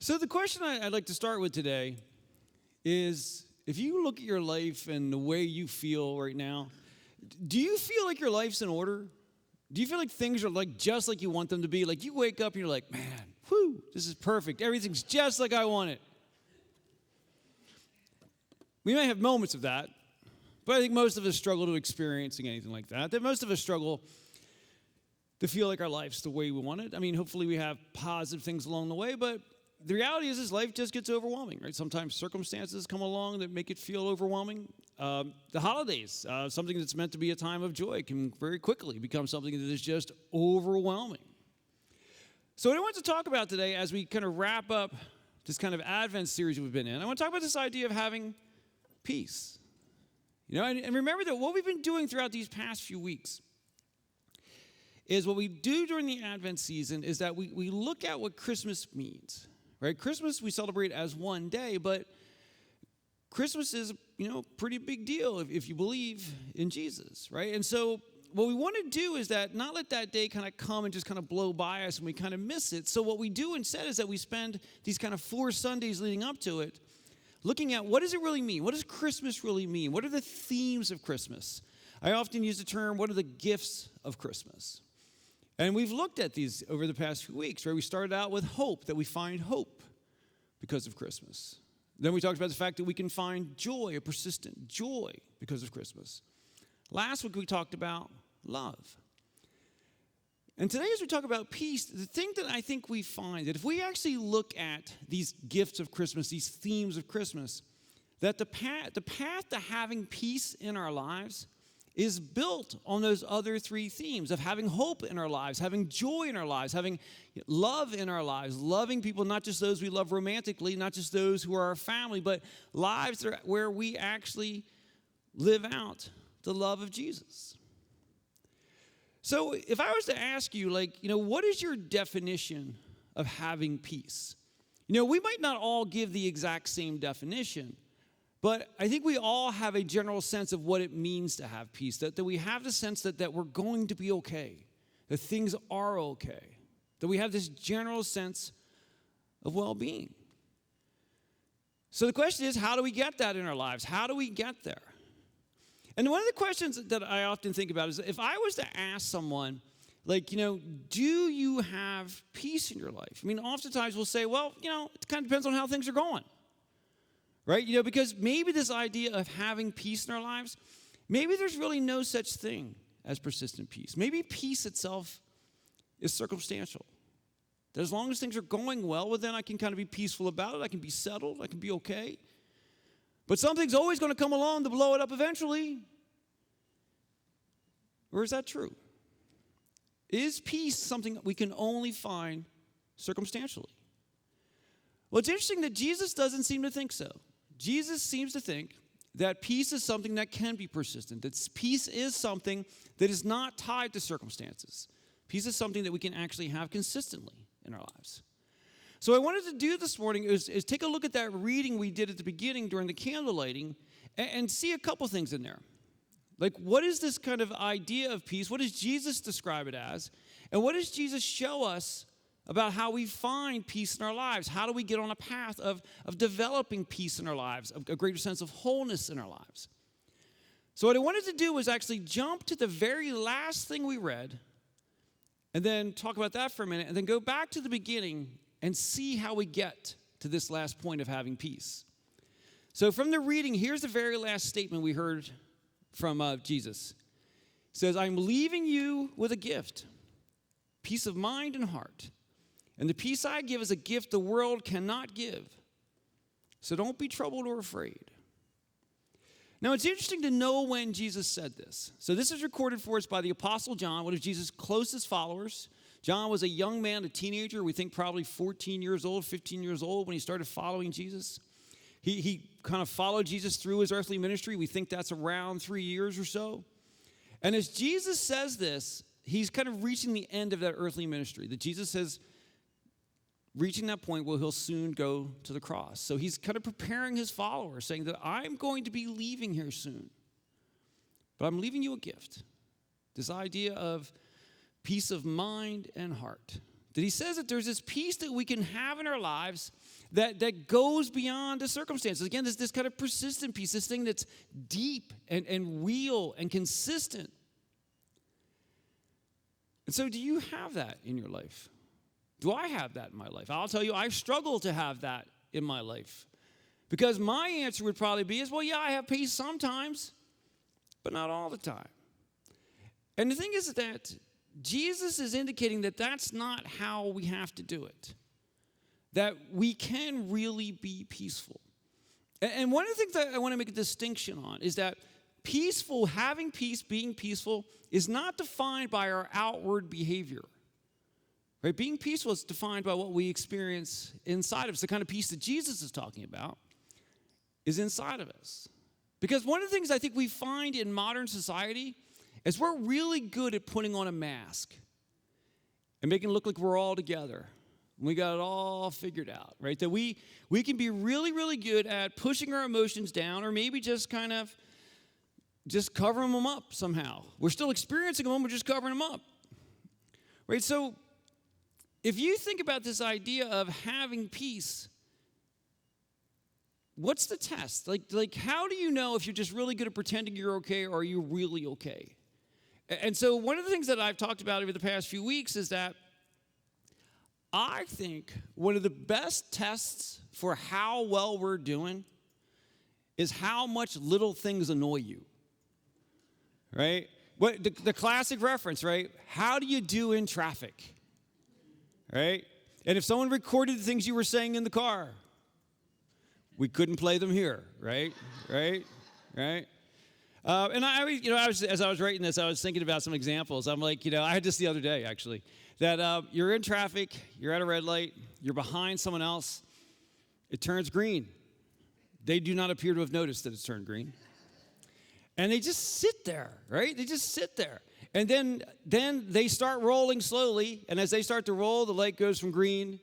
So the question I'd like to start with today is, if you look at your life and the way you feel right now, do you feel like your life's in order? Do you feel like things are like just like you want them to be? Like you wake up and you're like, man, whew, this is perfect. Everything's just like I want it. We may have moments of that, but I think most of us struggle to experiencing anything like that. That most of us struggle to feel like our life's the way we want it. I mean, hopefully we have positive things along the way, but the reality is life just gets overwhelming, right? Sometimes circumstances come along that make it feel overwhelming. The holidays, something that's meant to be a time of joy, can very quickly become something that is just overwhelming. So what I want to talk about today as we kind of wrap up this kind of Advent series we've been in, I want to talk about this idea of having peace. You know, and remember that what we've been doing throughout these past few weeks is what we do during the Advent season is that we look at what Christmas means. Right? Christmas we celebrate as one day, but Christmas is, a pretty big deal if you believe in Jesus, right? And so what we want to do is that not let that day kind of come and just kind of blow by us and we kind of miss it. So what we do instead is that we spend these kind of 4 Sundays leading up to it looking at what does it really mean? What does Christmas really mean? What are the themes of Christmas? I often use the term, what are the gifts of Christmas? And we've looked at these over the past few weeks, where we started out with hope, that we find hope because of Christmas. Then we talked about the fact that we can find joy, a persistent joy, because of Christmas. Last week we talked about love. And today as we talk about peace, the thing that I think we find, that if we actually look at these gifts of Christmas, these themes of Christmas, that the path to having peace in our lives is built on those other 3 themes of having hope in our lives, having joy in our lives, having love in our lives, loving people, not just those we love romantically, not just those who are our family, but lives where we actually live out the love of Jesus. So if I was to ask you, what is your definition of having peace? We might not all give the exact same definition, but I think we all have a general sense of what it means to have peace, that we have the sense that we're going to be okay, that things are okay, that we have this general sense of well-being. So the question is, how do we get that in our lives? How do we get there? And one of the questions that I often think about is, if I was to ask someone, do you have peace in your life? I mean, oftentimes we'll say, well, it kind of depends on how things are going. Right? Because maybe this idea of having peace in our lives, maybe there's really no such thing as persistent peace. Maybe peace itself is circumstantial. That as long as things are going well, then I can kind of be peaceful about it. I can be settled. I can be okay. But something's always going to come along to blow it up eventually. Or is that true? Is peace something that we can only find circumstantially? Well, it's interesting that Jesus doesn't seem to think so. Jesus seems to think that peace is something that can be persistent, that peace is something that is not tied to circumstances. Peace is something that we can actually have consistently in our lives. So what I wanted to do this morning is take a look at that reading we did at the beginning during the candle lighting and see a couple things in there. What is this kind of idea of peace? What does Jesus describe it as? And what does Jesus show us about how we find peace in our lives? How do we get on a path of developing peace in our lives, a greater sense of wholeness in our lives? So what I wanted to do was actually jump to the very last thing we read and then talk about that for a minute and then go back to the beginning and see how we get to this last point of having peace. So from the reading, here's the very last statement we heard from Jesus. He says, I'm leaving you with a gift, peace of mind and heart. And the peace I give is a gift the world cannot give. So don't be troubled or afraid. Now, it's interesting to know when Jesus said this. So this is recorded for us by the Apostle John, one of Jesus' closest followers. John was a young man, a teenager, we think probably 14 years old, 15 years old when he started following Jesus. He kind of followed Jesus through his earthly ministry. We think that's around 3 years or so. And as Jesus says this, he's kind of reaching the end of that earthly ministry, that Jesus says, reaching that point where he'll soon go to the cross. So he's kind of preparing his followers, saying that I'm going to be leaving here soon. But I'm leaving you a gift. This idea of peace of mind and heart. that he says that there's this peace that we can have in our lives that goes beyond the circumstances. Again, this kind of persistent peace, this thing that's deep and real and consistent. And so do you have that in your life? Do I have that in my life? I'll tell you, I struggle to have that in my life. Because my answer would probably be well, yeah, I have peace sometimes, but not all the time. And the thing is that Jesus is indicating that that's not how we have to do it. That we can really be peaceful. And one of the things that I want to make a distinction on is that having peace, being peaceful, is not defined by our outward behavior. Right? Being peaceful is defined by what we experience inside of us. The kind of peace that Jesus is talking about is inside of us. Because one of the things I think we find in modern society is we're really good at putting on a mask and making it look like we're all together. We got it all figured out, right? That we can be really, really good at pushing our emotions down, or maybe just kind of just covering them up somehow. We're still experiencing them, we're just covering them up. Right? So if you think about this idea of having peace, what's the test? Like how do you know if you're just really good at pretending you're okay, or are you really okay? And so one of the things that I've talked about over the past few weeks is that I think one of the best tests for how well we're doing is how much little things annoy you, right? The classic reference, right? How do you do in traffic, right? And if someone recorded the things you were saying in the car, we couldn't play them here, right? Right? And as I was writing this, I was thinking about some examples. I'm like, I had this the other day, actually, that you're in traffic, you're at a red light, you're behind someone else, it turns green. They do not appear to have noticed that it's turned green. And they just sit there, right? They just sit there. And then they start rolling slowly, and as they start to roll, the light goes from green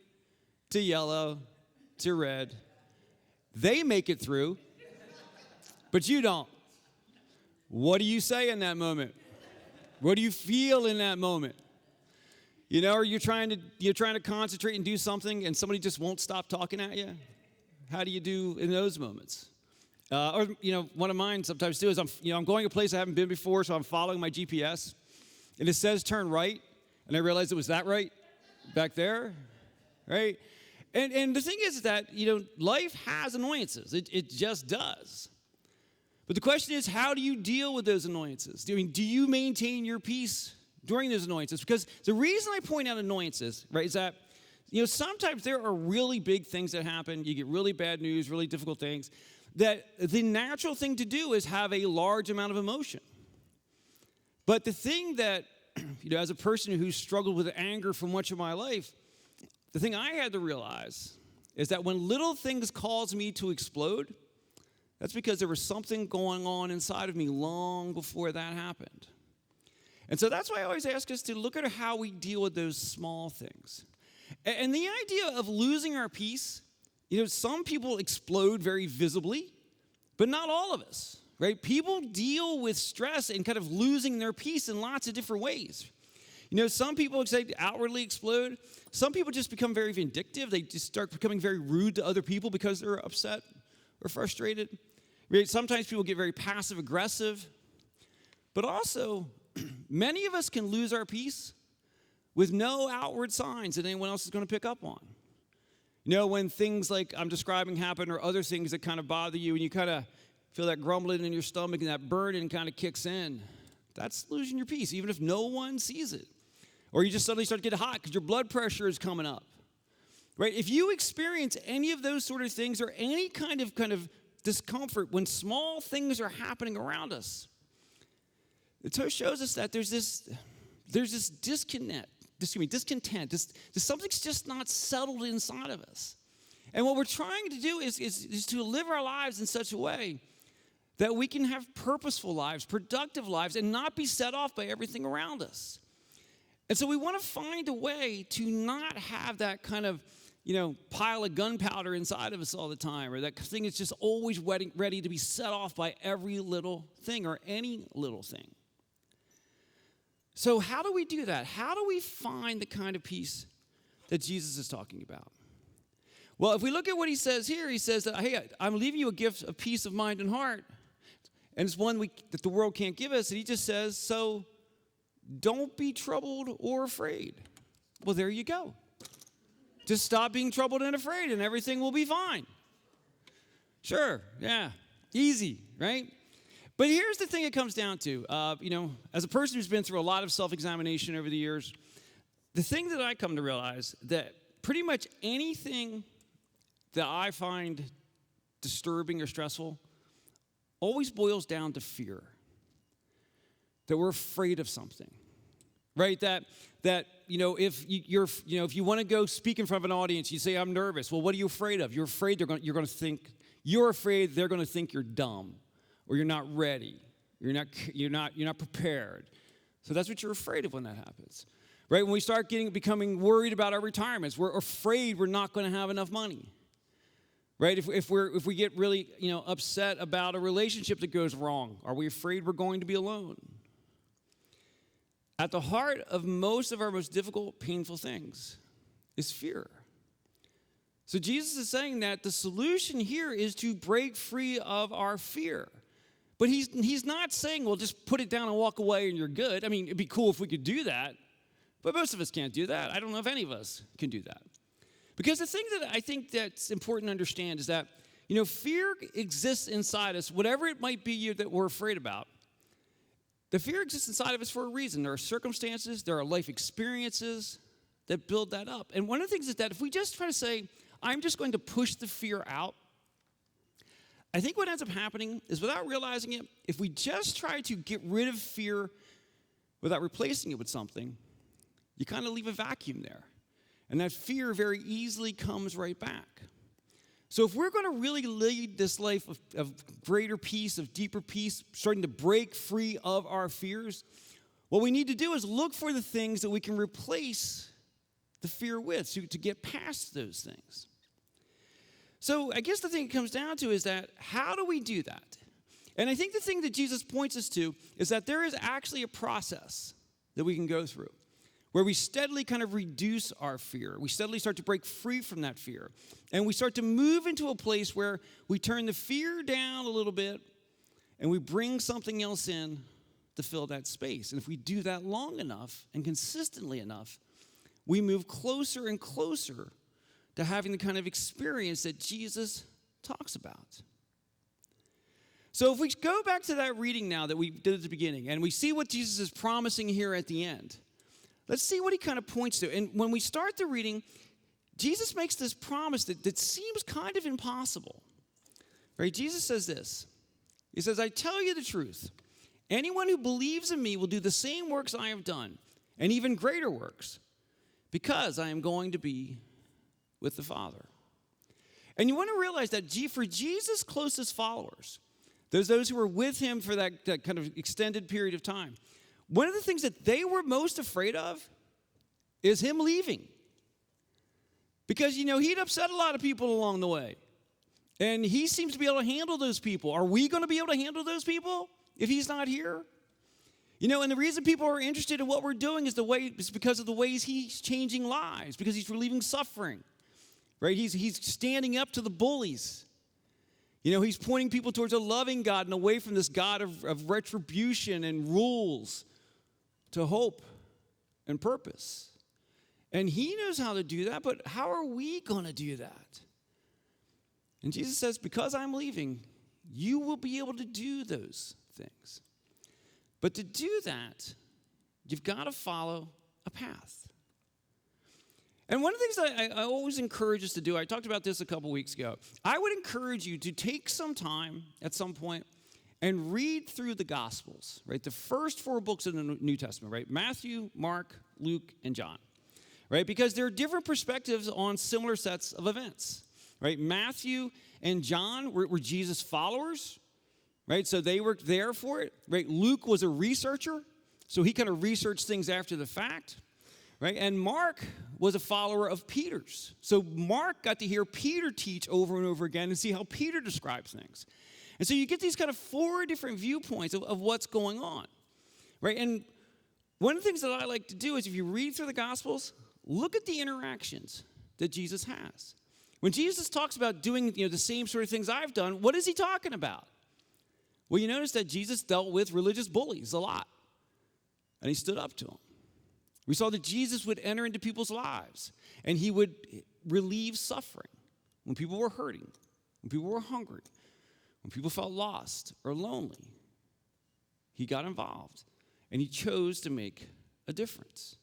to yellow to red. They make it through, but you don't. What do you say in that moment? What do you feel in that moment? Or you're trying to concentrate and do something, and somebody just won't stop talking at you. How do you do in those moments? Or one of mine sometimes too is I'm going a place I haven't been before, so I'm following my GPS, and it says turn right, and I realize it was that right back there, right? And the thing is that life has annoyances. It just does. But the question is, how do you deal with those annoyances? Do you maintain your peace during those annoyances? Because the reason I point out annoyances, right, is that sometimes there are really big things that happen. You get really bad news, really difficult things, that the natural thing to do is have a large amount of emotion. But the thing that, as a person who's struggled with anger for much of my life, the thing I had to realize is that when little things cause me to explode, that's because there was something going on inside of me long before that happened. And so that's why I always ask us to look at how we deal with those small things. And the idea of losing our peace, some people explode very visibly, but not all of us, right? People deal with stress and kind of losing their peace in lots of different ways. Some people say outwardly explode. Some people just become very vindictive. They just start becoming very rude to other people because they're upset or frustrated. Right? Sometimes people get very passive aggressive. But also, many of us can lose our peace with no outward signs that anyone else is going to pick up on. When things like I'm describing happen, or other things that kind of bother you, and you kind of feel that grumbling in your stomach and that burning kind of kicks in, that's losing your peace, even if no one sees it. Or you just suddenly start to get hot because your blood pressure is coming up. Right? If you experience any of those sort of things, or any kind of discomfort when small things are happening around us, it shows us that there's this discontent. Something's just not settled inside of us. And what we're trying to do is to live our lives in such a way that we can have purposeful lives, productive lives, and not be set off by everything around us. And so we want to find a way to not have that kind of, pile of gunpowder inside of us all the time, or that thing is just always ready to be set off by every little thing or any little thing. So how do we do that? How do we find the kind of peace that Jesus is talking about? Well, if we look at what he says here, he says that, hey, I'm leaving you a gift of peace of mind and heart. And it's one that the world can't give us. And he just says, so don't be troubled or afraid. Well, there you go. Just stop being troubled and afraid, and everything will be fine. Sure, yeah, easy, right? But here's the thing it comes down to. As a person who's been through a lot of self-examination over the years, the thing that I come to realize that pretty much anything that I find disturbing or stressful always boils down to fear. That we're afraid of something, right? That if you want to go speak in front of an audience, you say I'm nervous. Well, what are you afraid of? You're afraid they're going to think you're dumb, or you're not ready. You're not prepared. So that's what you're afraid of when that happens, right? When we start becoming worried about our retirements, we're afraid we're not going to have enough money. Right? If we get really, upset about a relationship that goes wrong, are we afraid we're going to be alone? At the heart of most of our most difficult, painful things is fear. So Jesus is saying that the solution here is to break free of our fear. But he's not saying, well, just put it down and walk away and you're good. I mean, it'd be cool if we could do that, but most of us can't do that. I don't know if any of us can do that. Because the thing that I think that's important to understand is that, fear exists inside us, whatever it might be that we're afraid about. The fear exists inside of us for a reason. There are circumstances, there are life experiences that build that up. And one of the things is that if we just try to say, I'm just going to push the fear out, I think what ends up happening is without realizing it, if we just try to get rid of fear without replacing it with something, you kind of leave a vacuum there. And that fear very easily comes right back. So if we're going to really lead this life of greater peace, of deeper peace, starting to break free of our fears, what we need to do is look for the things that we can replace the fear with to get past those things. So I guess the thing it comes down to is that how do we do that? And I think the thing that Jesus points us to is that there is actually a process that we can go through, where we steadily kind of reduce our fear. We steadily start to break free from that fear. And we start to move into a place where we turn the fear down a little bit and we bring something else in to fill that space. And if we do that long enough and consistently enough, we move closer and closer to having the kind of experience that Jesus talks about. So if we go back to that reading now that we did at the beginning, and we see what Jesus is promising here at the end, let's see what he kind of points to. And when we start the reading, Jesus makes this promise that seems kind of impossible. Right? Jesus says this. He says, I tell you the truth. Anyone who believes in me will do the same works I have done, and even greater works, because I am going to be with the Father. And you want to realize that for Jesus' closest followers, those who were with him for that kind of extended period of time, one of the things that they were most afraid of is him leaving. Because, he'd upset a lot of people along the way. And he seems to be able to handle those people. Are we going to be able to handle those people if he's not here? And the reason people are interested in what we're doing is because of the ways he's changing lives, because he's relieving suffering. Right? He's standing up to the bullies. He's pointing people towards a loving God and away from this God of retribution and rules to hope and purpose. And he knows how to do that, but how are we going to do that? And Jesus says, because I'm leaving, you will be able to do those things. But to do that, you've got to follow a path. And one of the things that I always encourage us to do, I talked about this a couple weeks ago. I would encourage you to take some time at some point and read through the Gospels, right? The first 4 books of the New Testament, right? Matthew, Mark, Luke, and John, right? Because there are different perspectives on similar sets of events, right? Matthew and John were Jesus' followers, right? So they were there for it, right? Luke was a researcher, so he kind of researched things after the fact, right? And Mark was a follower of Peter's. So Mark got to hear Peter teach over and over again and see how Peter describes things. And so you get these kind of 4 different viewpoints of what's going on, right? And one of the things that I like to do is if you read through the Gospels, look at the interactions that Jesus has. When Jesus talks about doing the same sort of things I've done, what is he talking about? Well, you notice that Jesus dealt with religious bullies a lot, and he stood up to them. We saw that Jesus would enter into people's lives, and he would relieve suffering when people were hurting, when people were hungry, when people felt lost or lonely. He got involved, and he chose to make a difference.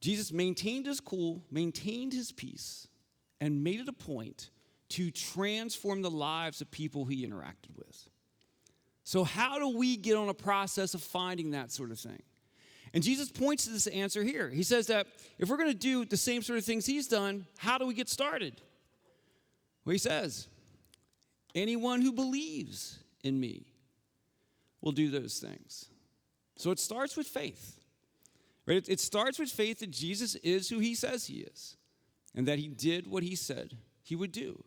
Jesus maintained his cool, maintained his peace, and made it a point to transform the lives of people he interacted with. So how do we get on a process of finding that sort of thing? And Jesus points to this answer here. He says that if we're going to do the same sort of things he's done, how do we get started? Well, he says, anyone who believes in me will do those things. So it starts with faith. Right? It starts with faith that Jesus is who he says he is, and that he did what he said he would do.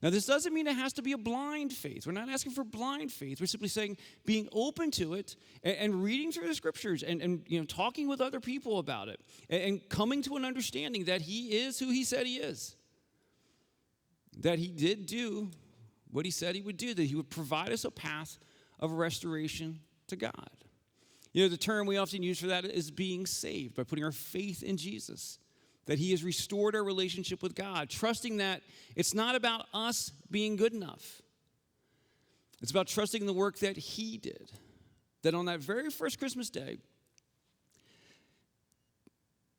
Now, this doesn't mean it has to be a blind faith. We're not asking for blind faith. We're simply saying being open to it and reading through the scriptures and talking with other people about it and coming to an understanding that he is who he said he is, that he did do what he said he would do, that he would provide us a path of restoration to God. The term we often use for that is being saved, by putting our faith in Jesus, that he has restored our relationship with God, trusting that it's not about us being good enough. It's about trusting the work that he did, that on that very first Christmas day,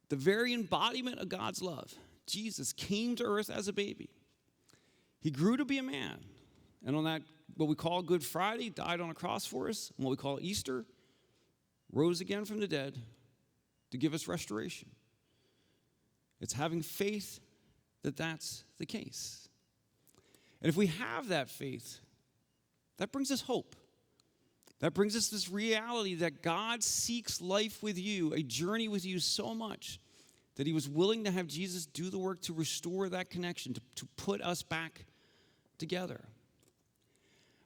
the very embodiment of God's love, Jesus came to earth as a baby. He grew to be a man, and on that, what we call Good Friday, died on a cross for us, and what we call Easter, rose again from the dead to give us restoration. It's having faith that that's the case. And if we have that faith, that brings us hope. That brings us this reality that God seeks life with you, a journey with you so much that he was willing to have Jesus do the work to restore that connection, to put us back together.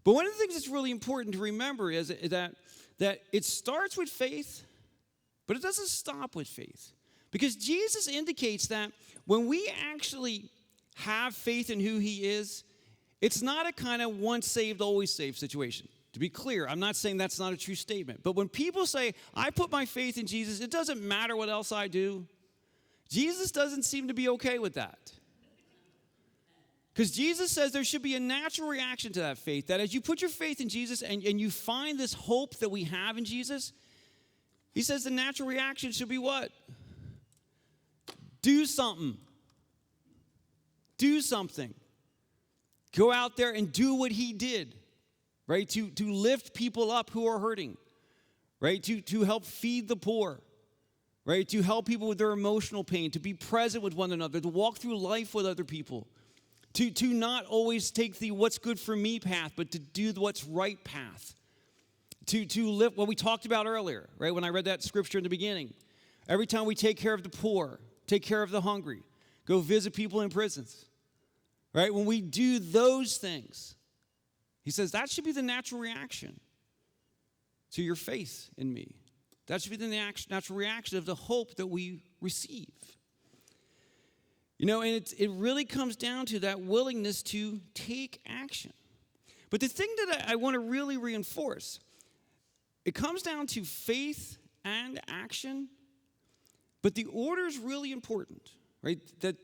But one of the things that's really important to remember is that it starts with faith, but it doesn't stop with faith. Because Jesus indicates that when we actually have faith in who he is, it's not a kind of once saved, always saved situation. To be clear, I'm not saying that's not a true statement. But when people say, I put my faith in Jesus, it doesn't matter what else I do, Jesus doesn't seem to be okay with that. Because Jesus says there should be a natural reaction to that faith, that as you put your faith in Jesus and you find this hope that we have in Jesus, he says the natural reaction should be what? Do something. Do something. Go out there and do what he did, right? To lift people up who are hurting, right? To help feed the poor, right? To help people with their emotional pain, to be present with one another, to walk through life with other people, to not always take the what's good for me path, but to do what's right path. To live what we talked about earlier, right? When I read that scripture in the beginning. Every time we take care of the poor, take care of the hungry, go visit people in prisons, right? When we do those things, he says that should be the natural reaction to your faith in me. That should be the natural reaction of the hope that we receive. And it really comes down to that willingness to take action. But the thing that I want to really reinforce, it comes down to faith and action, but the order is really important, right? That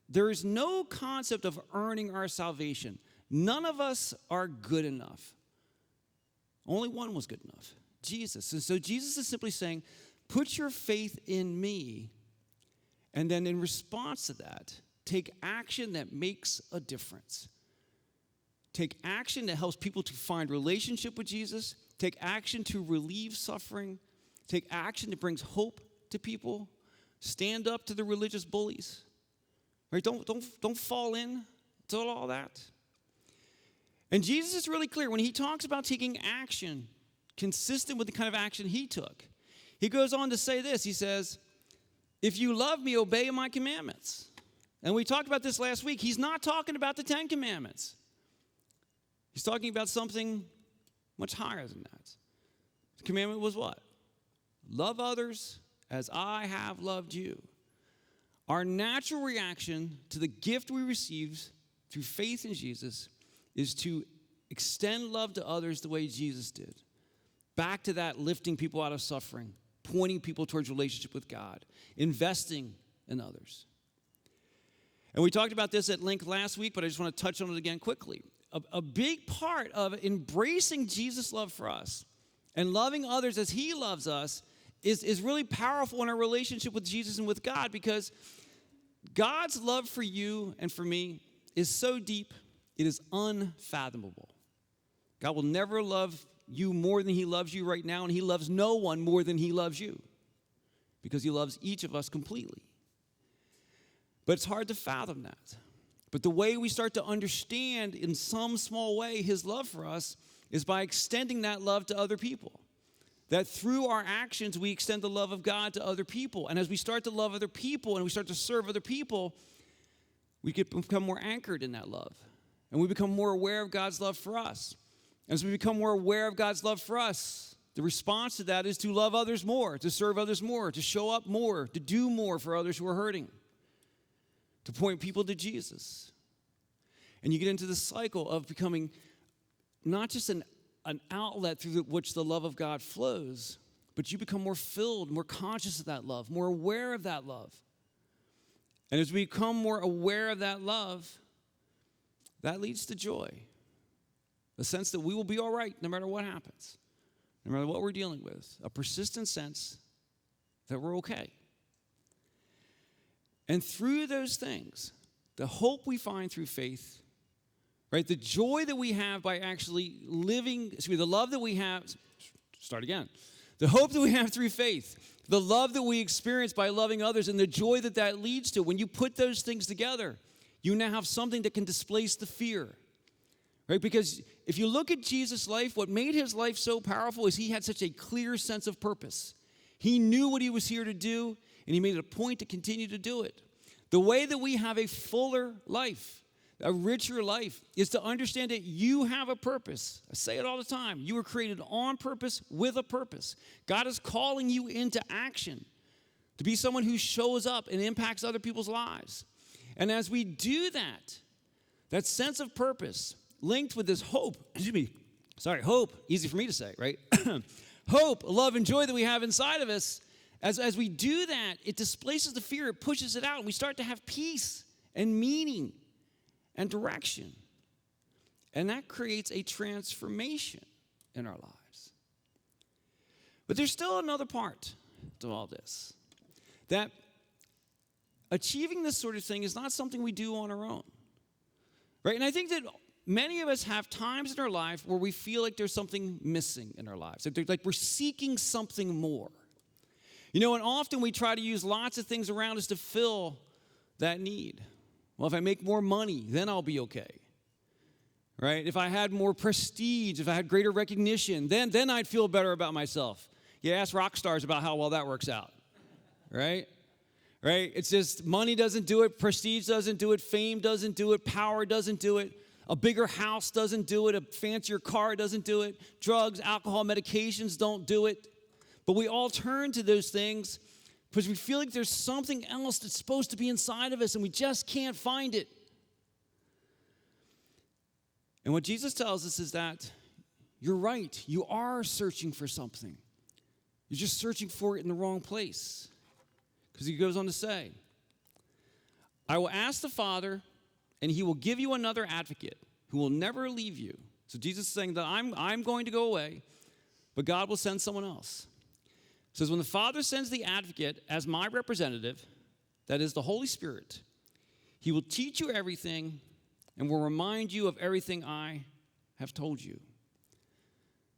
there is no concept of earning our salvation. None of us are good enough. Only one was good enough, Jesus. And so Jesus is simply saying, put your faith in me, and then in response to that, take action that makes a difference. Take action that helps people to find relationship with Jesus. Take action to relieve suffering. Take action that brings hope to people. Stand up to the religious bullies. Right? Don't fall in to all that. And Jesus is really clear when he talks about taking action consistent with the kind of action he took. He goes on to say this. He says, if you love me, obey my commandments. And we talked about this last week. He's not talking about the 10 Commandments. He's talking about something much higher than that. The commandment was what? Love others as I have loved you. Our natural reaction to the gift we receive through faith in Jesus is to extend love to others the way Jesus did. Back to that lifting people out of suffering, pointing people towards relationship with God, investing in others. And we talked about this at length last week, but I just want to touch on it again quickly. A big part of embracing Jesus' love for us and loving others as he loves us is really powerful in our relationship with Jesus and with God, because God's love for you and for me is so deep, it is unfathomable. God will never love you more than he loves you right now, and he loves no one more than he loves you, because he loves each of us completely. But it's hard to fathom that. But the way we start to understand in some small way his love for us is by extending that love to other people. That through our actions, we extend the love of God to other people. And as we start to love other people and we start to serve other people, we become more anchored in that love. And we become more aware of God's love for us. As we become more aware of God's love for us, the response to that is to love others more, to serve others more, to show up more, to do more for others who are hurting, to point people to Jesus. And you get into the cycle of becoming not just an outlet through which the love of God flows, but you become more filled, more conscious of that love, more aware of that love. And as we become more aware of that love, that leads to joy. A sense that we will be all right no matter what happens, no matter what we're dealing with. A persistent sense that we're okay. And through those things, the hope we find through faith, right, the joy that we have by actually living, the love that we have, the hope that we have through faith, the love that we experience by loving others, and the joy that that leads to, when you put those things together, you now have something that can displace the fear, right? Because if you look at Jesus' life, what made his life so powerful is he had such a clear sense of purpose. He knew what he was here to do, and he made it a point to continue to do it. The way that we have a fuller life, a richer life, is to understand that you have a purpose. I say it all the time. You were created on purpose with a purpose. God is calling you into action to be someone who shows up and impacts other people's lives. And as we do that, that sense of purpose linked with this hope, hope, easy for me to say, right? Hope, love, and joy that we have inside of us, as we do that, it displaces the fear, it pushes it out, and we start to have peace and meaning and direction. And that creates a transformation in our lives. But there's still another part to all this. That achieving this sort of thing is not something we do on our own. Right? And I think that many of us have times in our life where we feel like there's something missing in our lives. Like we're seeking something more. You know, and often we try to use lots of things around us to fill that need. Well, if I make more money, then I'll be okay. Right? If I had more prestige, if I had greater recognition, then I'd feel better about myself. You ask rock stars about how well that works out. Right? Right? It's just money doesn't do it, prestige doesn't do it, fame doesn't do it, power doesn't do it, a bigger house doesn't do it, a fancier car doesn't do it, drugs, alcohol, medications don't do it. But we all turn to those things because we feel like there's something else that's supposed to be inside of us and we just can't find it. And what Jesus tells us is that you're right. You are searching for something. You're just searching for it in the wrong place. Because he goes on to say, I will ask the Father, and he will give you another advocate who will never leave you. So Jesus is saying that I'm going to go away, but God will send someone else. It says, when the Father sends the advocate as my representative, that is the Holy Spirit, he will teach you everything and will remind you of everything I have told you.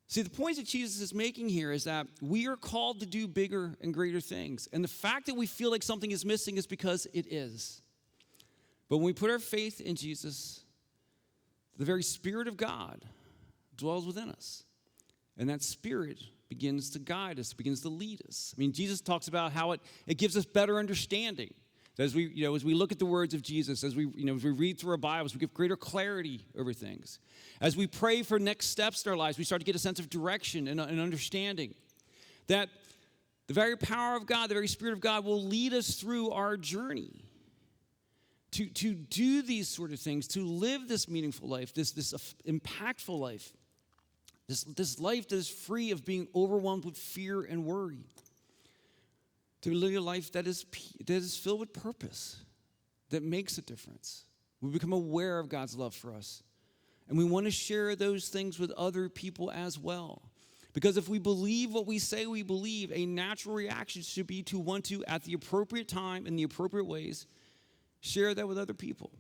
See, the point that Jesus is making here is that we are called to do bigger and greater things. And the fact that we feel like something is missing is because it is. But when we put our faith in Jesus, the very Spirit of God dwells within us. And that Spirit begins to guide us, begins to lead us. I mean, Jesus talks about how it gives us better understanding. As we look at the words of Jesus, as we read through our Bibles, we get greater clarity over things. As we pray for next steps in our lives, we start to get a sense of direction and understanding. That The very power of God, the very Spirit of God will lead us through our journey to do these sort of things, to live this meaningful life, this impactful life, this life that is free of being overwhelmed with fear and worry, to live a life that is filled with purpose, that makes a difference. We become aware of God's love for us, and we want to share those things with other people as well. Because if we believe what we say we believe, a natural reaction should be to want to, at the appropriate time, in the appropriate ways, share that with other people.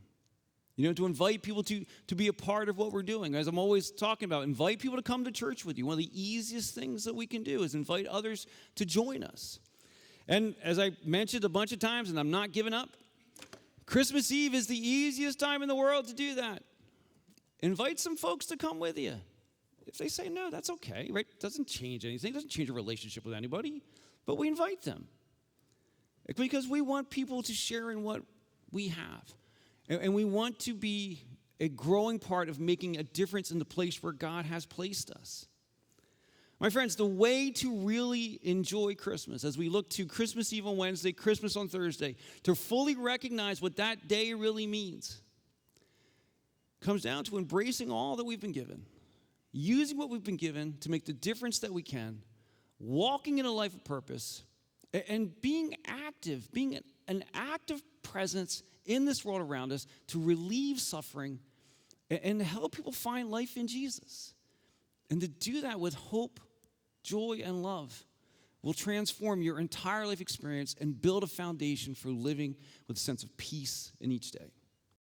To invite people to be a part of what we're doing. As I'm always talking about, invite people to come to church with you. One of the easiest things that we can do is invite others to join us. And as I mentioned a bunch of times, and I'm not giving up, Christmas Eve is the easiest time in the world to do that. Invite some folks to come with you. If they say no, that's okay, right? It doesn't change anything. It doesn't change a relationship with anybody. But we invite them. Because we want people to share in what we have. And we want to be a growing part of making a difference in the place where God has placed us. My friends, the way to really enjoy Christmas, as we look to Christmas Eve on Wednesday, Christmas on Thursday, to fully recognize what that day really means, comes down to embracing all that we've been given, using what we've been given to make the difference that we can, walking in a life of purpose, and being active, being an active presence in this world around us to relieve suffering and to help people find life in Jesus. And to do that with hope, joy, and love will transform your entire life experience and build a foundation for living with a sense of peace in each day.